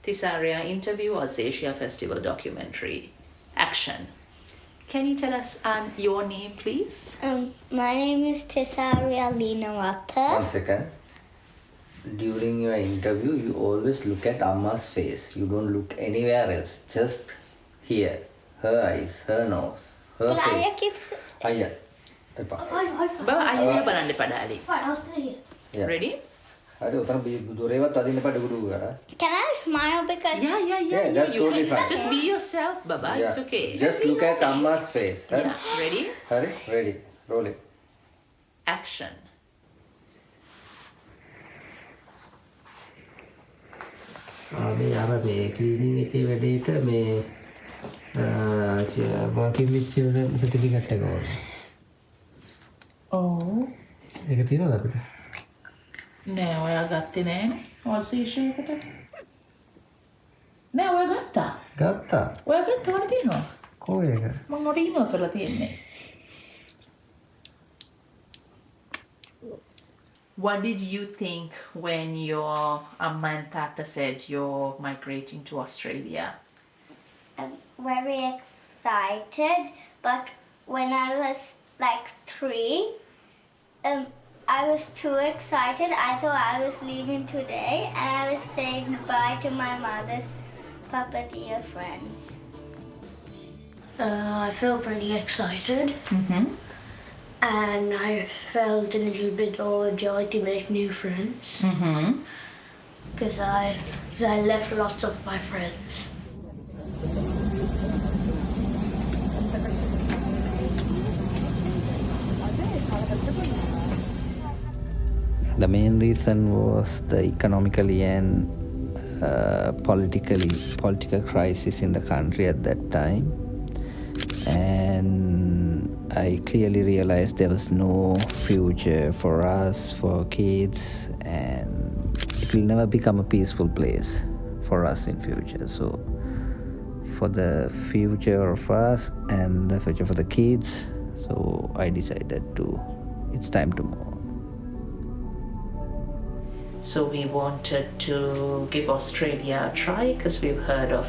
Dissanayake interview OZAsia Festival documentary. Action. Can you tell us your name, please? My name is Liyanawatte. 1 second. During your interview, you always look at Amma's face. You don't look anywhere else. Just here. Her eyes, her nose, her But face. Ayah keeps... Ayah. Baba, ayah බලන්න පඩාලි. Yeah. Ready? හරි උතන දොරේවත් අදින්න එපා ඩුගු කරා. Can I smile because... Yeah, that's you totally can fine. just be yourself, Baba. Yeah. It's okay. Just look at Amma's face. Huh? Yeah, ready? Hurry, ready. Roll it. Action. මේ අර මේ cleaning එකේ වැඩේට මේ working with children certificate එක ඕන. Oh. ඒක තියෙනවද අපිට? නෑ ඔයා ගත්තේ නෑනේ OZAsia එකට. නෑ ඔයා ගත්තා. ගත්තා. ඔයා ගත්තා වල තියෙනවා. කොහේ එක? මම ඔයාට ඊමේල් කරලා තියෙන්නේ. What did you think when your Amma and Tata said you're migrating to Australia? I'm very excited, but when I was like 3, I was too excited. I thought I was leaving today and I was saying goodbye to my mother's Papadia friends. I felt pretty excited and I felt a little bit overjoyed to make new friends because I left lots of my friends. The main reason was the economically and political crisis in the country at that time, and I clearly realized there was no future for us, for kids, and it will never become a peaceful place for us in future. So for the future of us and the future for the kids, so I decided it's time to move. So we wanted to give Australia a try because we've heard of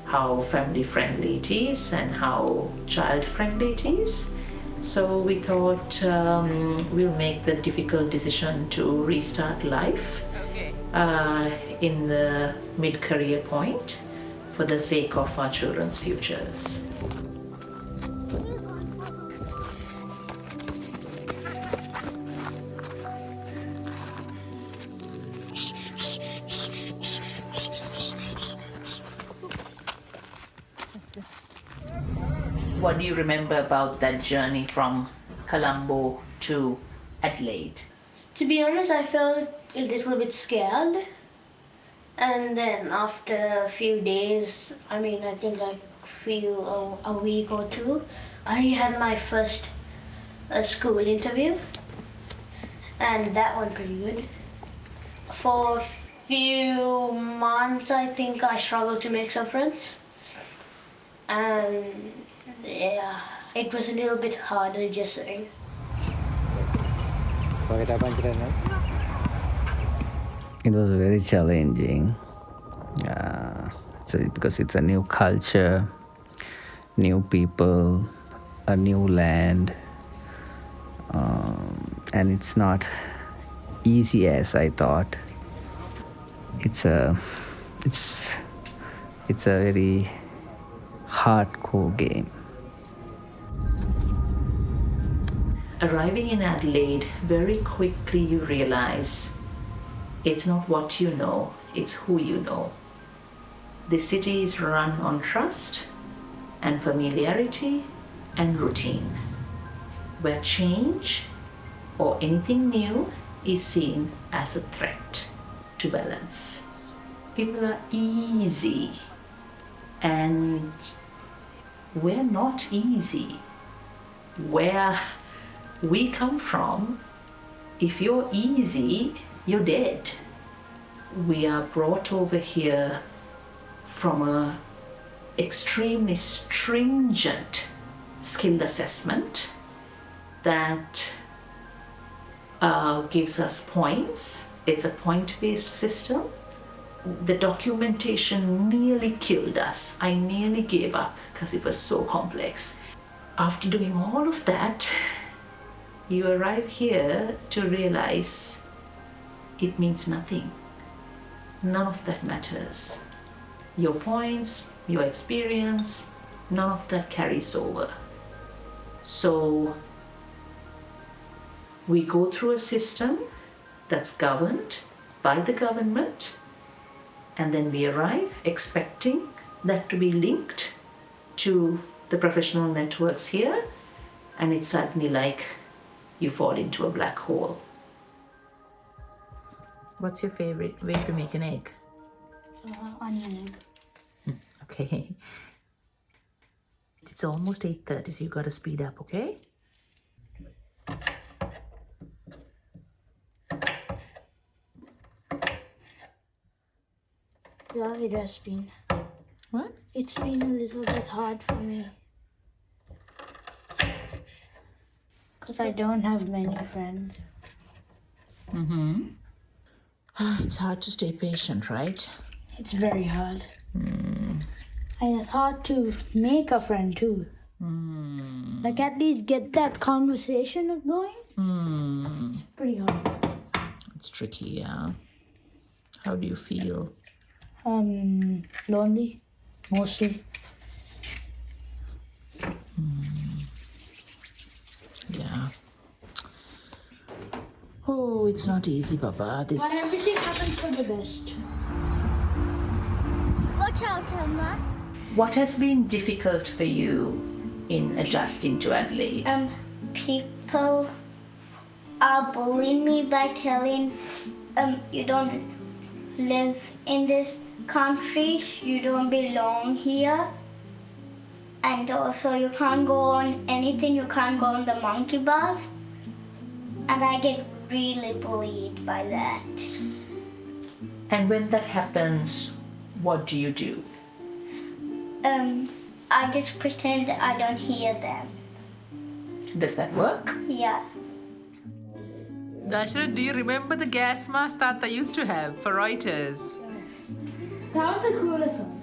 how family friendly it is and how child friendly it is. So we thought we'll make the difficult decision to restart life in the mid-career point for the sake of our children's futures. What do you remember about that journey from Colombo to Adelaide? To be honest, I felt a little bit scared. And then after a few days, I think like a week or 2, I had my first school interview. And that went pretty good. For a few months, I think I struggled to make some friends. And yeah, it was a little bit harder just saying. It was very challenging because it's a new culture, new people, a new land, and it's not easy as I thought. It's a very hardcore game. Arriving in Adelaide, very quickly you realize it's not what you know, it's who you know. The city is run on trust and familiarity and routine, where change or anything new is seen as a threat to balance. People are easy, and we're not easy. Where we come from, if you're easy, you're dead. We are brought over here from a extremely stringent skill assessment that gives us points. It's a point-based system, the documentation nearly killed us. I nearly gave up because it was so complex. After doing all of that, you arrive here to realize it means nothing. None of that matters. Your points, your experience, none of that carries over. So we go through a system that's governed by the government, and then we arrive expecting that to be linked to the professional networks here, and it's suddenly like you fall into a black hole. What's your favorite way to make an egg? Onion egg. Okay. It's almost 8:30, so you gotta speed up, okay? Yeah, it has been. What? It's been a little bit hard for me. Because I don't have many friends. It's hard to stay patient, right? It's very hard. And it's hard to make a friend too. Like at least get that conversation going. It's pretty hard. It's tricky, yeah. How do you feel? Lonely, mostly. Yeah. Oh, it's not easy, Papa. But everything happens for the best. Watch out, Emma. What has been difficult for you in adjusting to Adelaide? People are bullying me by telling you don't live in this country, you don't belong here, and also you can't go on anything, you can't go on the monkey bars, and I get really bullied by that. And when that happens, what do you do? I just pretend I don't hear them. Does that work? Yeah. Darshana, do you remember the gas mask that I used to have for Reuters? That was the coolest one.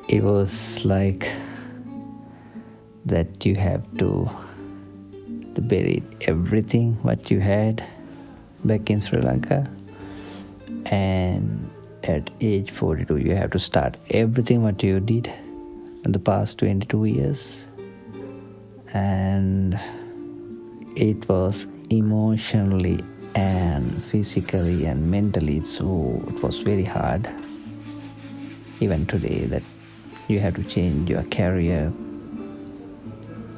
It was like that you have to bury everything what you had back in Sri Lanka, and at age 42 you have to start everything what you did in the past 22 years, and it was emotionally and physically and mentally, so it was very hard. Even today that you have to change your career,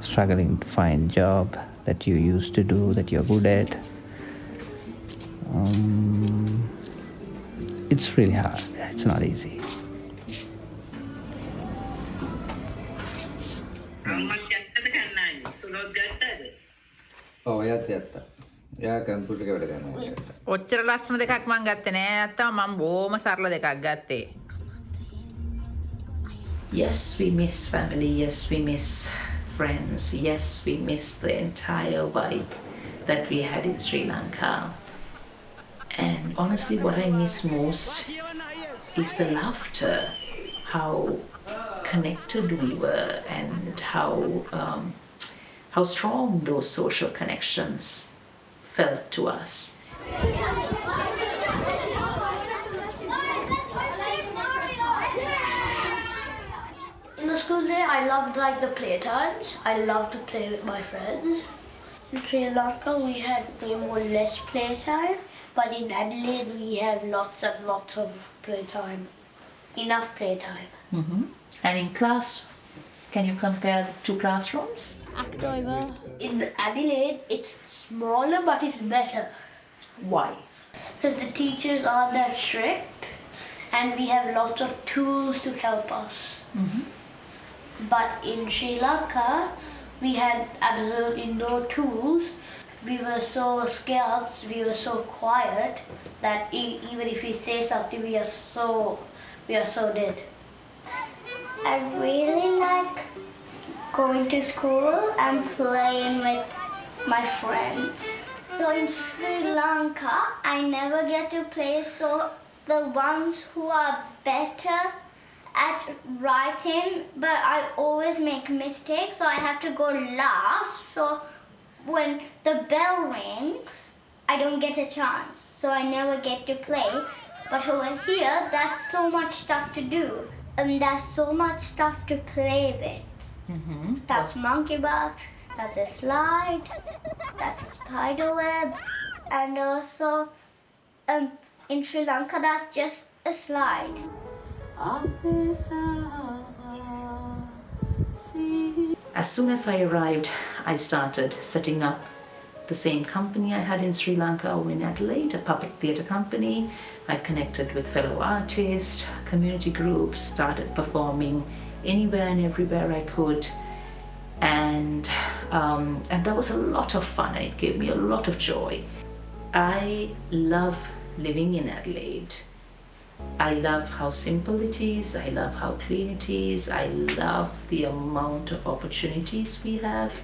struggling to find job that you used to do, that you're good at. It's really hard. It's not easy. ඔව් යත් යත්තා. එයා computer එක වැඩ කරනවා. ඔච්චර ලස්සන දෙකක් මං ගත්තේ නෑ. නැත්තම් මං බොහොම සරල දෙකක් ගත්තේ. Yes, we miss family. Yes, we miss friends. Yes, we miss the entire vibe that we had in Sri Lanka. And honestly, what I miss most is the laughter, how connected we were, and how strong those social connections felt to us. In the school day, I loved like the playtimes. I loved to play with my friends. In Sri Lanka, we had way more less playtime, but in Adelaide, we have lots and lots of playtime. Enough playtime. And in class, can you compare the two classrooms? October. In Adelaide, it's smaller, but it's better. Why? Because the teachers aren't that strict, and we have lots of tools to help us. But in Sri Lanka, we had absolutely no tools. We were so scared, we were so quiet that even if we say something, we are so dead. I really like going to school and playing with my friends. So in Sri Lanka, I never get to play. So the ones who are better at writing, but I always make mistakes, so I have to go last. So when the bell rings, I don't get a chance, so I never get to play. But over here, there's so much stuff to do, and there's so much stuff to play with. That's monkey bar, that's a slide, that's a spider web, and also in Sri Lanka, that's just a slide. As soon as I arrived, I started setting up the same company I had in Sri Lanka or in Adelaide, a puppet theatre company. I connected with fellow artists, community groups, started performing anywhere and everywhere I could. And that was a lot of fun. It gave me a lot of joy. I love living in Adelaide. I love how simple it is. I love how clean it is. I love the amount of opportunities we have.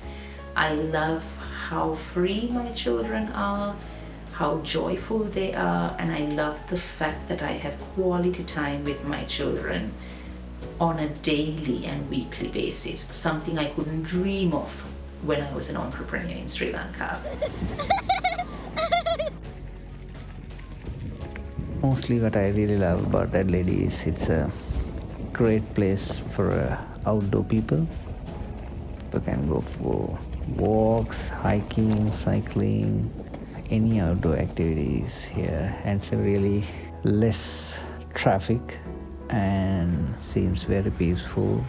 I love how free my children are, how joyful they are, and I love the fact that I have quality time with my children on a daily and weekly basis, something I couldn't dream of when I was an entrepreneur in Sri Lanka. Mostly what I really love about Adelaide is it's a great place for outdoor people. People can go for walks, hiking, cycling, any outdoor activities here, and it's really less traffic and seems very peaceful.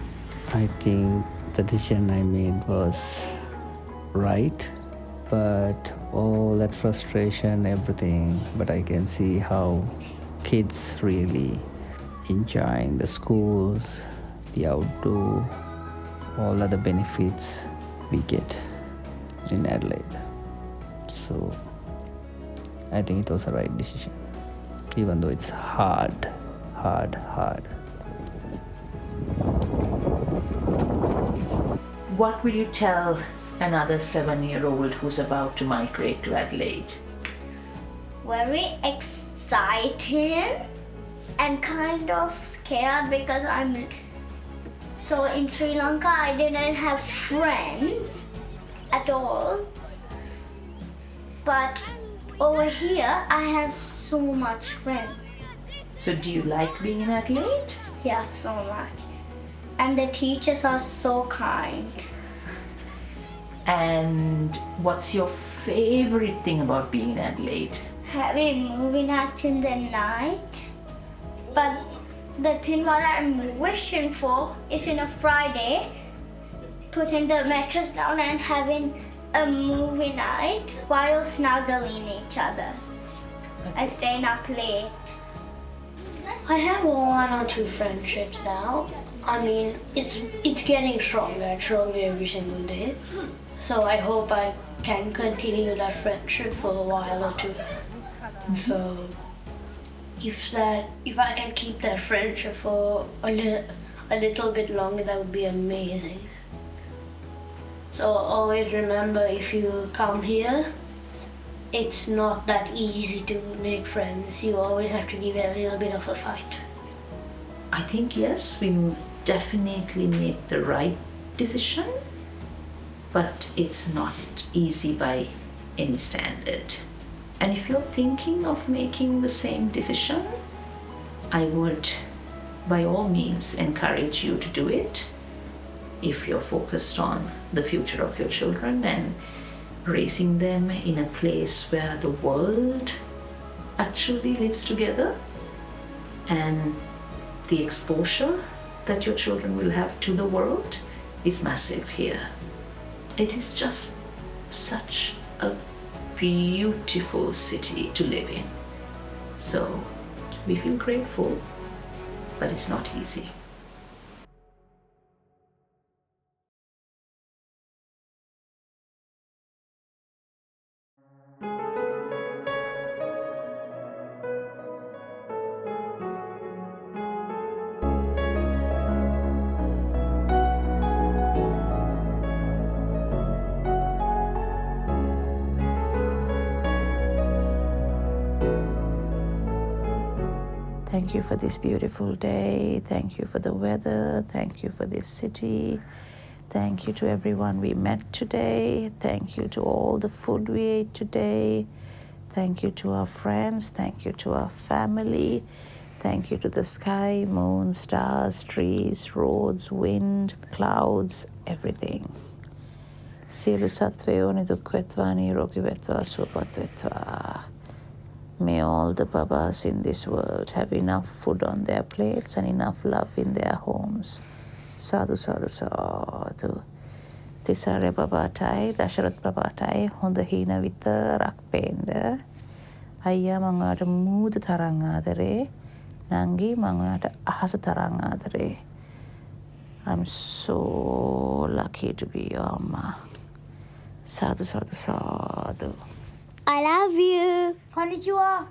I think the decision I made was right, but all that frustration, everything, but I can see how kids really enjoying the schools, the outdoor, all other benefits we get in Adelaide. So I think it was the right decision, even though it's hard. What will you tell another 7-year-old who's about to migrate to Adelaide? Very exciting and kind of scared because so in Sri Lanka I didn't have friends at all, but over here I have so much friends. So do you like being in Adelaide? Yeah, so much. And the teachers are so kind. And what's your favorite thing about being in Adelaide? Having movie nights in the night. But the thing what I'm wishing for is in a Friday, putting the mattress down and having a movie night while snuggling each other and staying up late. I have 1 or 2 friendships now. I mean, it's getting stronger every single day. So I hope I can continue that friendship for a while or 2. So if I can keep that friendship for a little bit longer, that would be amazing. So always remember, if you come here, it's not that easy to make friends. You always have to give it a little bit of a fight. I think yes, we definitely made the right decision, but it's not easy by any standard. And if you're thinking of making the same decision, I would by all means encourage you to do it if you're focused on the future of your children and raising them in a place where the world actually lives together, and the exposure that your children will have to the world is massive here. It is just such a beautiful city to live in. So we feel grateful, but it's not easy. Thank you for this beautiful day. Thank you for the weather. Thank you for this city. Thank you to everyone we met today. Thank you to all the food we ate today. Thank you to our friends. Thank you to our family. Thank you to the sky, moon, stars, trees, roads, wind, clouds, everything. Sielu satveo niduක් vetva, nirogi vetva, suopat vetva. May all the babas in this world have enough food on their plates and enough love in their homes. Sadhu, sadhu, sadhu. Tisare babatai, Dasharath babatai, honda hina විතරක් පේන්න. අයියා මං ඔයාට මූද තරං ආදරේ. නංගි මං ඔයාට අහස තරං ආදරේ. I'm so lucky to be your amma. Sadhu, sadhu, sadhu. I love you. Konnichiwa.